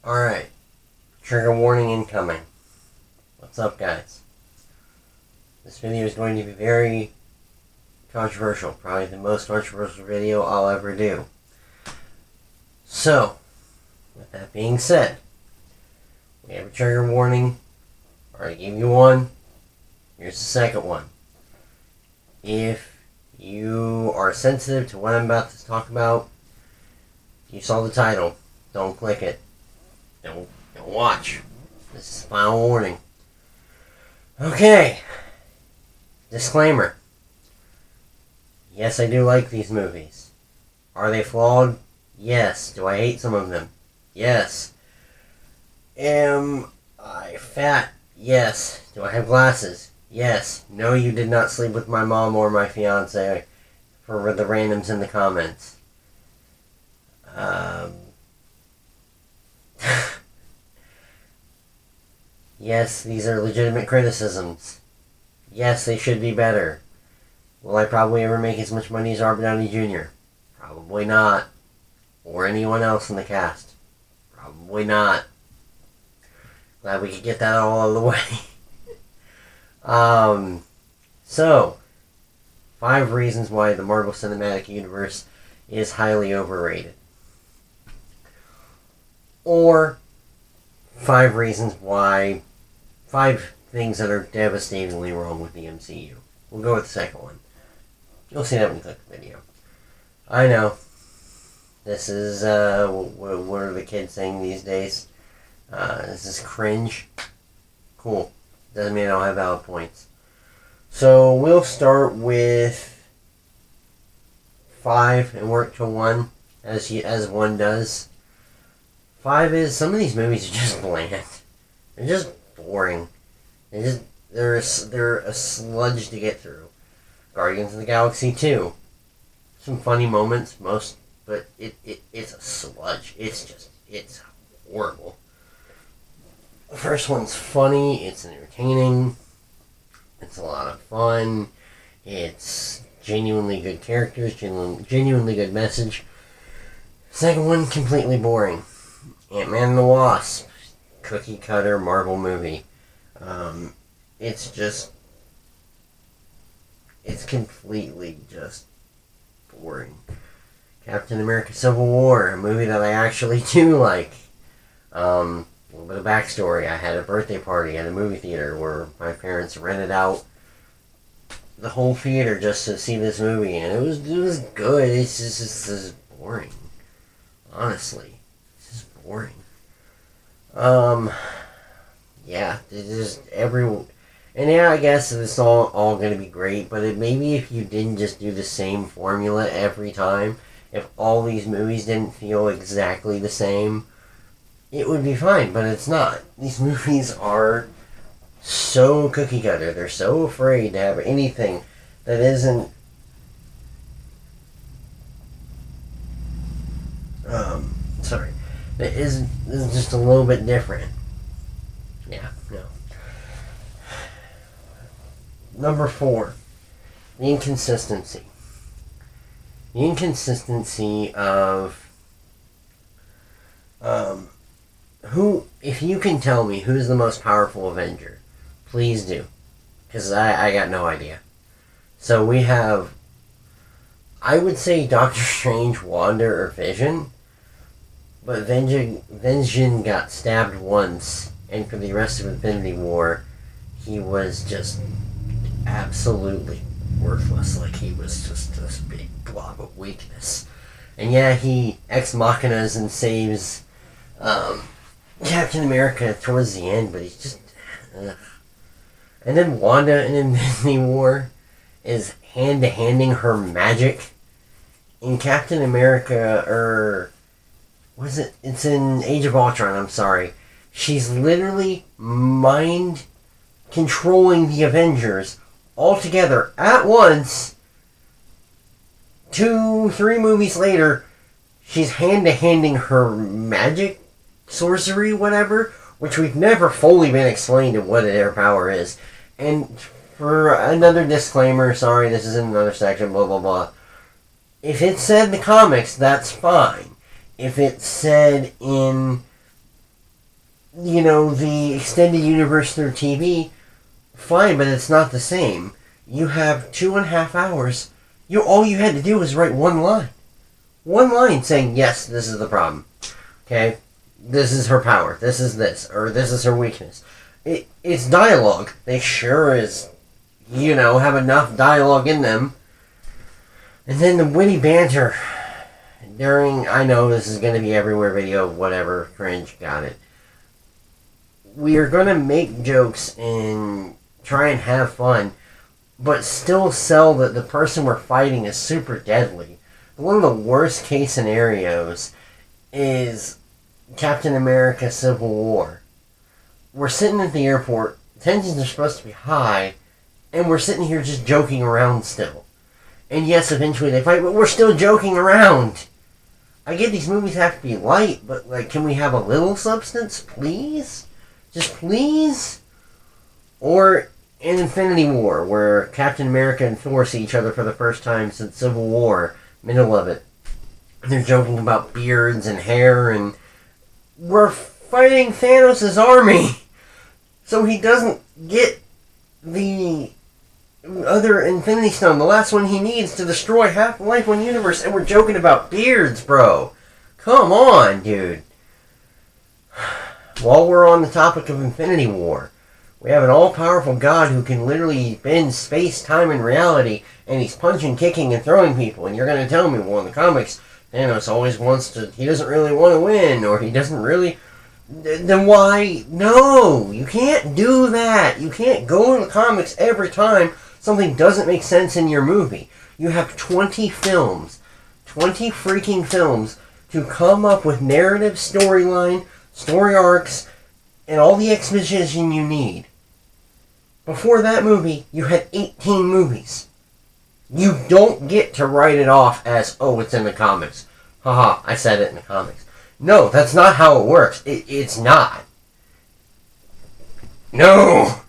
Alright, trigger warning incoming. What's up, guys? This video is going to be very controversial. Probably the most controversial video I'll ever do. So, with that being said, we have a trigger warning. I already gave you one. Here's the second one. If you are sensitive to what I'm about to talk about, you saw the title, don't click it. Don't watch. This is the final warning. Okay. Disclaimer. Yes, I do like these movies. Are they flawed? Yes. Do I hate some of them? Yes. Am I fat? Yes. Do I have glasses? Yes. No, you did not sleep with my mom or my fiance, for the randoms in the comments. Yes, these are legitimate criticisms. Yes, they should be better. Will I probably ever make as much money as Robert Downey Jr.? Probably not. Or anyone else in the cast? Probably not. Glad we could get that all out of the way. So, 5 reasons why the Marvel Cinematic Universe is highly overrated. Or 5 reasons why 5 things that are devastatingly wrong with the MCU. We'll go with the second one. You'll see that when you click the video. I know. This is, what are the kids saying these days? This is cringe. Cool. Doesn't mean I don't have valid points. So, we'll start with 5 and work to 1, as one does. 5 is, some of these movies are just bland. They're just boring. They're a sludge to get through. Guardians of the Galaxy 2. Some funny moments, but it's a sludge. It's horrible. The first one's funny, it's entertaining, it's a lot of fun, it's genuinely good characters, genuinely good message. Second one, completely boring. Ant-Man and the Wasp, cookie cutter Marvel movie. It's completely just boring. Captain America Civil War, a movie that I actually do like. A little bit of backstory. I had a birthday party at a movie theater where my parents rented out the whole theater just to see this movie, and it was good. It's just boring. Honestly. It's just boring. Yeah, it's just and yeah, I guess it's all gonna be great, but maybe if you didn't just do the same formula every time, if all these movies didn't feel exactly the same, it would be fine, but it's not. These movies are so cookie cutter. They're so afraid to have anything that isn't that is just a little bit different. Yeah, no. Number 4, the inconsistency. The inconsistency of if you can tell me who's the most powerful Avenger, please do. Because I got no idea. So we have, I would say Doctor Strange, Wanda, or Vision. But Vision got stabbed once, and for the rest of Infinity War, he was just absolutely worthless. Like, he was just this big blob of weakness. And yeah, he ex machinas and saves Captain America towards the end, but he's just... Ugh. And then Wanda in Infinity War is hand-to-handing her magic. In Captain America, what is it? It's in Age of Ultron, I'm sorry. She's literally mind-controlling the Avengers all together at once. 2-3 movies later, she's hand-to-handing her magic, sorcery, whatever, which we've never fully been explained of what their power is. And for another disclaimer, sorry, this is in another section, blah, blah, blah. If it said in the comics, that's fine. If it's said in the extended universe through TV, fine, but it's not the same. You have 2.5 hours. All you had to do was write one line. One line saying, yes, this is the problem. Okay? This is her power. This is this. Or this is her weakness. It's dialogue. They sure as, have enough dialogue in them. And then the witty banter during, I know this is going to be everywhere video, whatever, cringe, got it. We are going to make jokes and try and have fun, but still sell that the person we're fighting is super deadly. One of the worst case scenarios is Captain America Civil War. We're sitting at the airport, tensions are supposed to be high, and we're sitting here just joking around still. And yes, eventually they fight, but we're still joking around. I get these movies have to be light, but can we have a little substance, please? Just please? Or in Infinity War, where Captain America and Thor see each other for the first time since Civil War, middle of it. They're joking about beards and hair, and we're fighting Thanos' army, so he doesn't get the other Infinity Stone, the last one he needs to destroy half the Life One universe, and we're joking about beards, bro. Come on, dude. While we're on the topic of Infinity War, we have an all-powerful god who can literally bend space, time, and reality, and he's punching, kicking, and throwing people, and you're going to tell me, well, in the comics, Thanos always he doesn't really want to win, or he doesn't really... Then why? No! You can't do that! You can't go in the comics every time something doesn't make sense in your movie. You have 20 films, 20 freaking films, to come up with narrative, storyline, story arcs, and all the exposition you need. Before that movie, you had 18 movies. You don't get to write it off as, oh, it's in the comics. Haha, I said it in the comics. No, that's not how it works. It's not. No!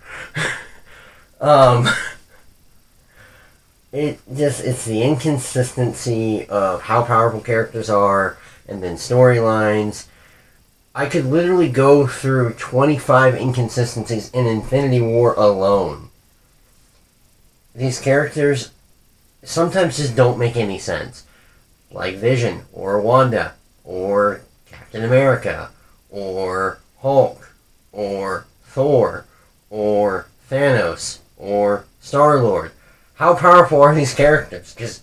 It's the inconsistency of how powerful characters are, and then storylines. I could literally go through 25 inconsistencies in Infinity War alone. These characters sometimes just don't make any sense. Like Vision, or Wanda, or Captain America, or Hulk, or Thor, or Thanos, or Star-Lord. How powerful are these characters? Because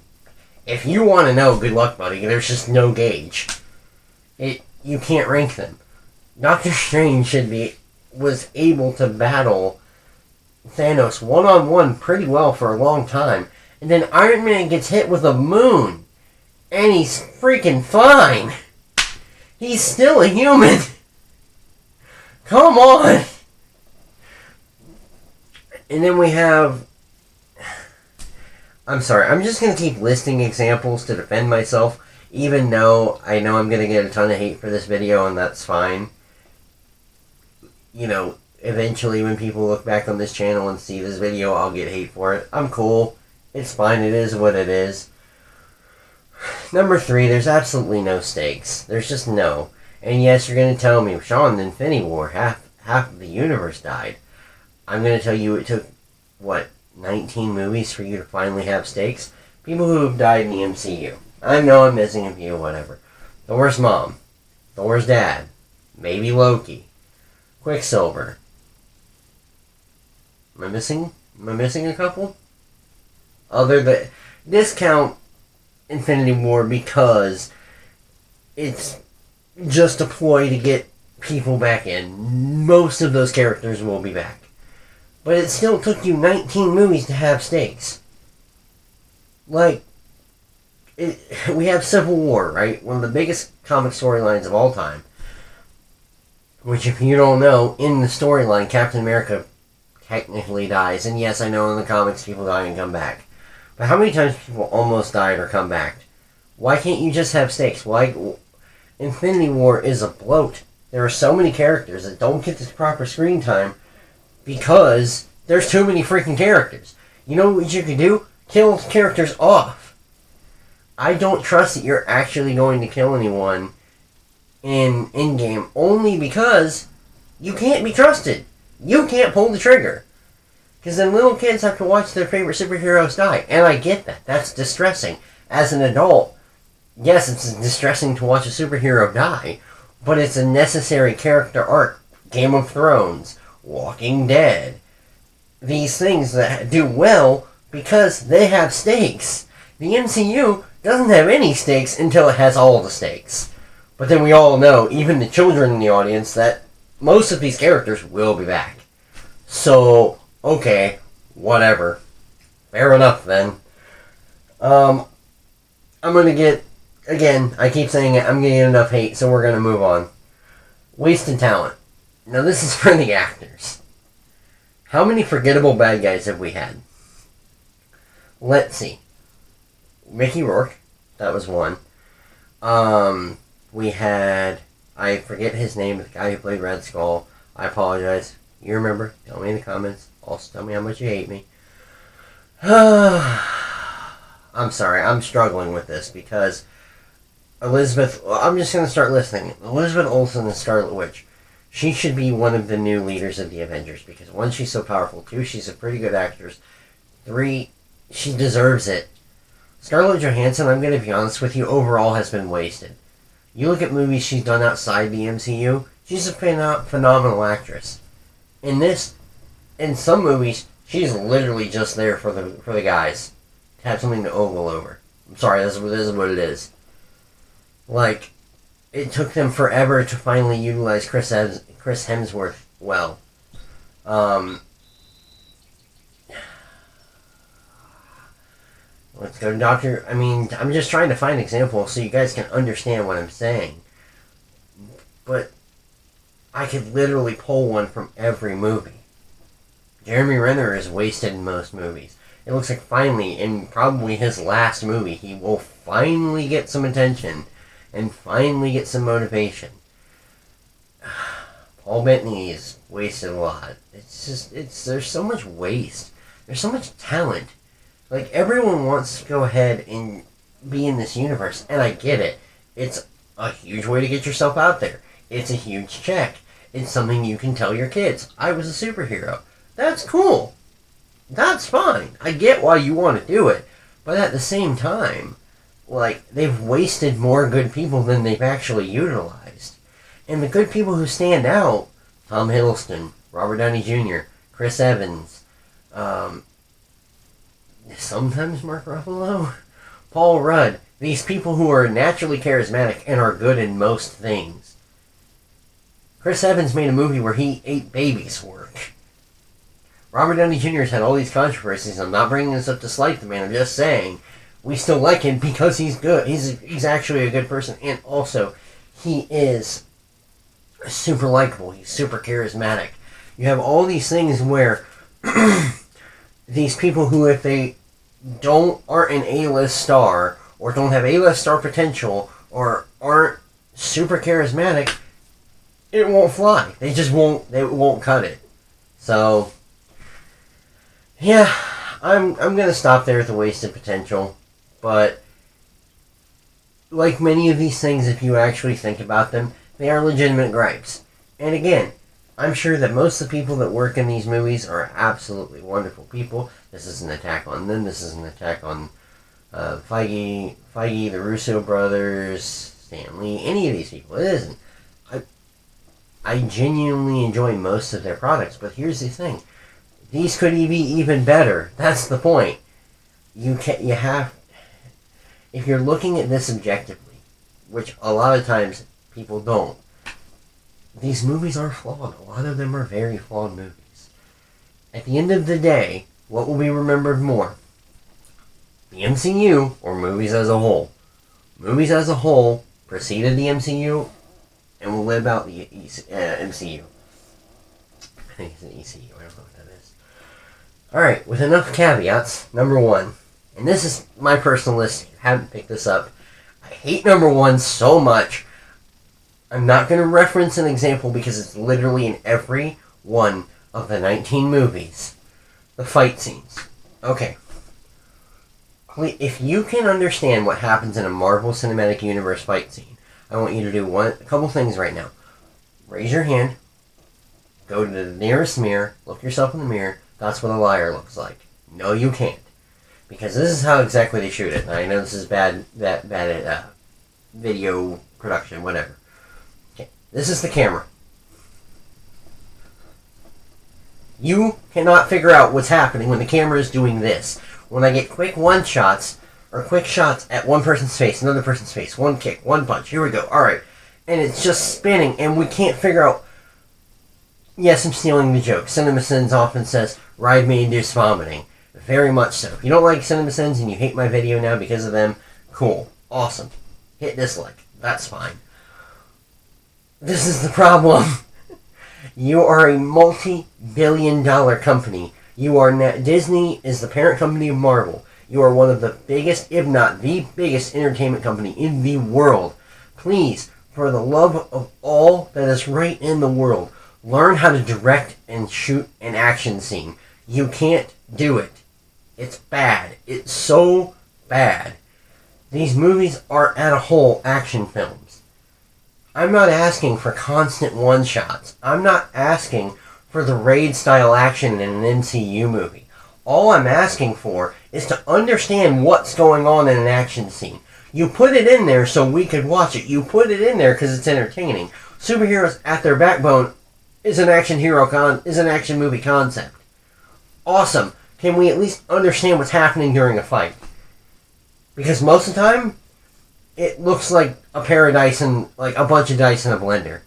if you want to know, good luck, buddy. There's just no gauge. You can't rank them. Doctor Strange was able to battle Thanos one-on-one pretty well for a long time. And then Iron Man gets hit with a moon. And he's freaking fine. He's still a human. Come on. And then we have... I'm sorry, I'm just going to keep listing examples to defend myself. Even though I know I'm going to get a ton of hate for this video, and that's fine. Eventually when people look back on this channel and see this video, I'll get hate for it. I'm cool. It's fine. It is what it is. Number 3, there's absolutely no stakes. There's just no. And yes, you're going to tell me, Sean, in Infinity War, half of the universe died. I'm going to tell you it took, 19 movies for you to finally have stakes? People who have died in the MCU. I know I'm missing a few, whatever. Thor's mom. Thor's dad. Maybe Loki. Quicksilver. Am I missing a couple? Discount Infinity War because it's just a ploy to get people back in. Most of those characters will be back. But it still took you 19 movies to have stakes. We have Civil War, right? One of the biggest comic storylines of all time. Which, if you don't know, in the storyline, Captain America technically dies. And yes, I know in the comics people die and come back. But how many times people almost died or come back? Why can't you just have stakes? Infinity War is a bloat. There are so many characters that don't get this proper screen time because there's too many freaking characters. You know what you can do? Kill characters off. I don't trust that you're actually going to kill anyone in Endgame only because you can't be trusted. You can't pull the trigger. Because then little kids have to watch their favorite superheroes die. And I get that. That's distressing. As an adult, yes, it's distressing to watch a superhero die, but it's a necessary character arc. Game of Thrones, Walking Dead. These things that do well because they have stakes. The MCU doesn't have any stakes until it has all the stakes. But then we all know, even the children in the audience, that most of these characters will be back. So, okay, whatever. Fair enough then. I'm gonna get, again, I keep saying it, I'm gonna get enough hate, so we're gonna move on. Wasted talent. Now this is for the actors. How many forgettable bad guys have we had? Let's see. Mickey Rourke, that was one. We had, I forget his name, the guy who played Red Skull. I apologize. You remember? Tell me in the comments. Also tell me how much you hate me. I'm sorry, I'm struggling with this because Elizabeth, I'm just going to start listing. Elizabeth Olsen is Scarlet Witch. She should be one of the new leaders of the Avengers because one, she's so powerful. Two, she's a pretty good actress. Three, she deserves it. Scarlett Johansson, I'm going to be honest with you, overall has been wasted. You look at movies she's done outside the MCU, she's a phenomenal actress. In this, in some movies, she's literally just there for the guys. To have something to ogle over. I'm sorry, this is what it is. Like, it took them forever to finally utilize Chris Hemsworth well. Let's go to I'm just trying to find examples so you guys can understand what I'm saying. But I could literally pull one from every movie. Jeremy Renner is wasted in most movies. It looks like finally, in probably his last movie, he will finally get some attention and finally get some motivation. Paul Bettany is wasted a lot. There's so much waste. There's so much talent. Like, everyone wants to go ahead and be in this universe, and I get it. It's a huge way to get yourself out there. It's a huge check. It's something you can tell your kids. I was a superhero. That's cool. That's fine. I get why you want to do it. But at the same time, like, they've wasted more good people than they've actually utilized. And the good people who stand out, Tom Hiddleston, Robert Downey Jr., Chris Evans, sometimes Mark Ruffalo, Paul Rudd, these people who are naturally charismatic and are good in most things. Chris Evans made a movie where he ate babies' work. Robert Downey Jr. has had all these controversies. I'm not bringing this up to slight the man. I'm just saying we still like him because he's good. He's actually a good person, and also he is super likable. He's super charismatic. You have all these things where these people who, if they aren't an A-list star or don't have A-list star potential or aren't super charismatic, it won't fly. They just won't. They won't cut it. So. Yeah, I'm gonna stop there at the wasted potential, but like many of these things, if you actually think about them, they are legitimate gripes. And again, I'm sure that most of the people that work in these movies are absolutely wonderful people. This is an attack on them. This is an attack on Feige, the Russo brothers, Stan Lee, any of these people. It isn't. I genuinely enjoy most of their products, but here's the thing. These could be even better. That's the point. If you're looking at this objectively, which a lot of times people don't, these movies are flawed. A lot of them are very flawed movies. At the end of the day, what will be remembered more? The MCU or movies as a whole? Movies as a whole preceded the MCU and will live out the MCU. I think it's an ECU. I don't know what that is. Alright, with enough caveats, number one, and this is my personal list, if you haven't picked this up, I hate number one so much. I'm not going to reference an example because it's literally in every one of the 19 movies. The fight scenes. Okay. If you can understand what happens in a Marvel Cinematic Universe fight scene, I want you to do a couple things right now. Raise your hand. go to the nearest mirror, look yourself in the mirror. That's what a liar looks like. No, you can't. Because this is how exactly they shoot it. And I know this is bad video production, whatever. Okay, this is the camera. You cannot figure out what's happening when the camera is doing this. When I get quick one-shots, or quick shots at one person's face, another person's face, one kick, one punch, here we go, alright. And it's just spinning, and we can't figure out... Yes, I'm stealing the joke. CinemaSins often says, ride me induced vomiting. Very much so. If you don't like CinemaSins and you hate my video now because of them, cool. Awesome. Hit dislike. That's fine. This is the problem. You are a multi-billion-dollar company. Disney is the parent company of Marvel. You are one of the biggest, if not the biggest, entertainment company in the world. Please, for the love of all that is right in the world, learn how to direct and shoot an action scene. You can't do it. It's bad. It's so bad. These movies are at a whole action films. I'm not asking for constant one-shots. I'm not asking for the raid-style action in an MCU movie. All I'm asking for is to understand what's going on in an action scene. You put it in there so we could watch it. You put it in there because it's entertaining. Superheroes at their backbone is an action movie concept. Awesome. Can we at least understand what's happening during a fight? Because most of the time, it looks like a pair of dice and like a bunch of dice in a blender.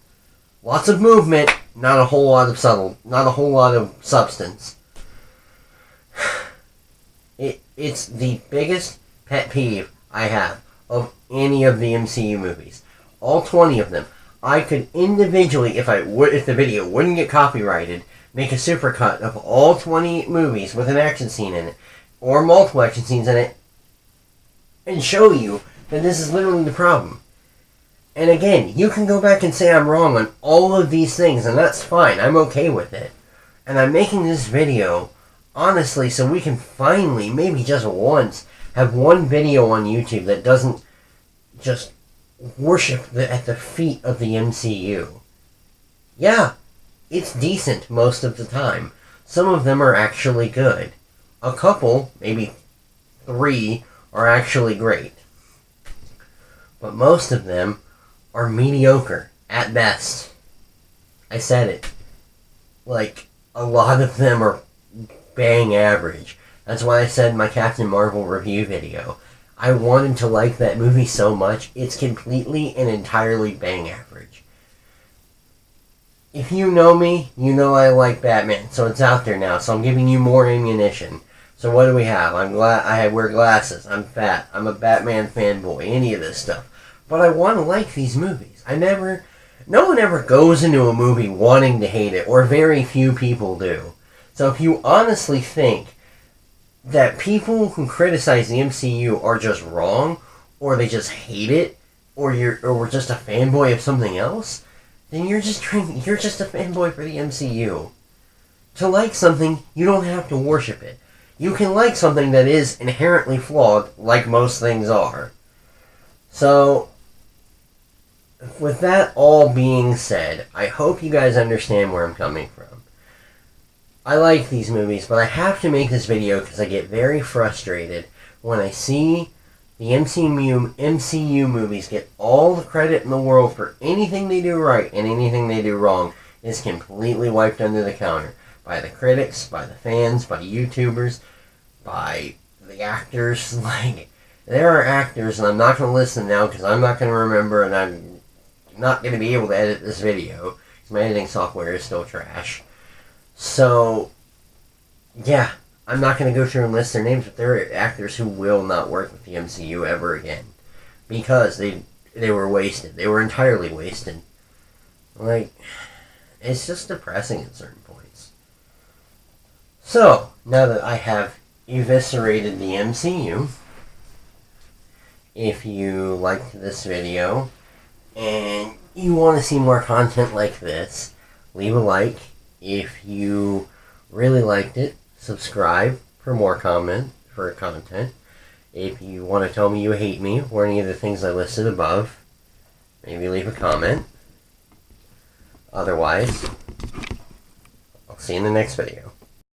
Lots of movement, not a whole lot of substance. It's the biggest pet peeve I have of any of the MCU movies. All 20 of them. I could individually, if the video wouldn't get copyrighted, make a supercut of all 20 movies with an action scene in it, or multiple action scenes in it, and show you that this is literally the problem. And again, you can go back and say I'm wrong on all of these things, and that's fine. I'm okay with it. And I'm making this video, honestly, so we can finally, maybe just once, have one video on YouTube that doesn't just worship at the feet of the MCU. Yeah, it's decent most of the time. Some of them are actually good. A couple, maybe 3, are actually great. But most of them are mediocre, at best. I said it. Like, a lot of them are bang average. That's why I said in my Captain Marvel review video, I wanted to like that movie so much, it's completely and entirely bang average. If you know me, you know I like Batman, so it's out there now, so I'm giving you more ammunition. So what do we have? I wear glasses, I'm fat, I'm a Batman fanboy, any of this stuff. But I want to like these movies. No one ever goes into a movie wanting to hate it, or very few people do. So if you honestly think that people who criticize the MCU are just wrong, or they just hate it, or we're just a fanboy of something else, then you're just a fanboy for the MCU. To like something, you don't have to worship it. You can like something that is inherently flawed, like most things are. So, with that all being said, I hope you guys understand where I'm coming from. I like these movies, but I have to make this video because I get very frustrated when I see the MCU movies get all the credit in the world for anything they do right, and anything they do wrong is completely wiped under the counter by the critics, by the fans, by YouTubers, by the actors. Like, there are actors, and I'm not going to list them now because I'm not going to remember, and I'm not going to be able to edit this video because my editing software is still trash. So, yeah, I'm not going to go through and list their names, but there are actors who will not work with the MCU ever again because they were wasted. They were entirely wasted. Like, it's just depressing at certain points. So, now that I have eviscerated the MCU, if you liked this video and you want to see more content like this, leave a like. If you really liked it, subscribe for more content. If you want to tell me you hate me or any of the things I listed above, maybe leave a comment. Otherwise, See you in the next video.